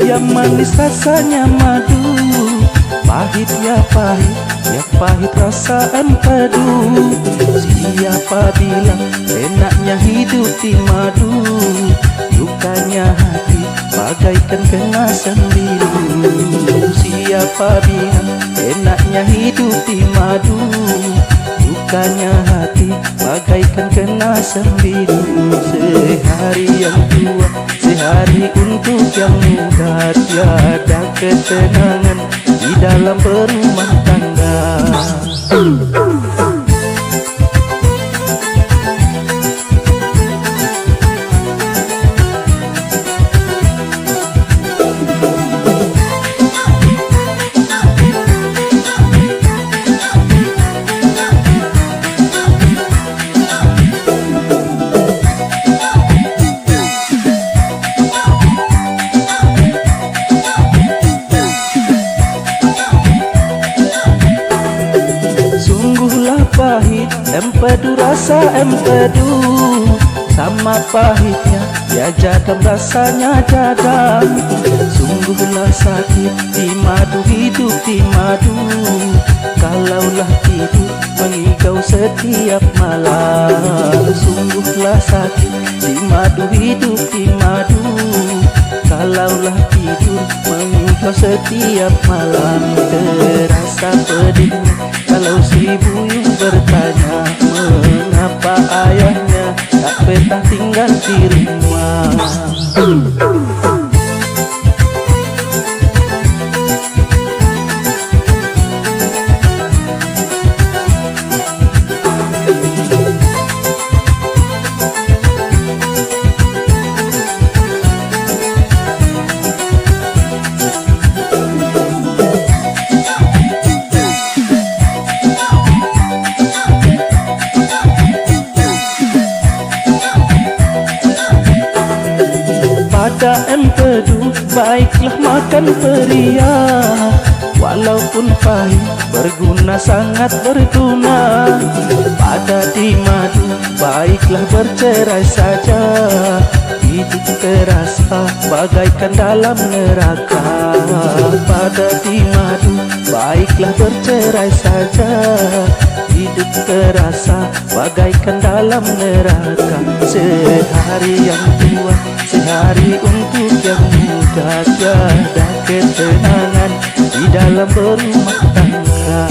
Yang manis rasanya madu, pahit ya pahit rasa empedu. Siapa bilang enaknya hidup di madu, dukanya hati bagaikan kena sembilu. Siapa bilang enaknya hidup di madu, dukanya hati bagaikan kena sembilu. Sehari yang tua, sehari untuk yang muda, tiada ketenangan di dalam berumah tangga. Pahit, empedu rasa empedu, sama pahitnya ya jadam rasanya jadam. Sungguhlah sakit di madu, hidup di madu, kalaulah tidur mengigau setiap malam. Sungguhlah sakit di madu, hidup di madu, kalaulah tidur mengigau setiap malam. Terasa pedihnya kalau si buyung bertanya, mengapa ayahnya tak betah tinggal di rumah. Pada empedu baiklah makan peria, walaupun pahit berguna sangat berguna. Pada di madu baiklah bercerai saja, hidup terasa bagaikan dalam neraka. Pada di madu baiklah bercerai saja, hidup terasa bagaikan dalam neraka. Sehari yang tua, sehari untuk yang muda, tiada ketenangan di dalam berumah tangga.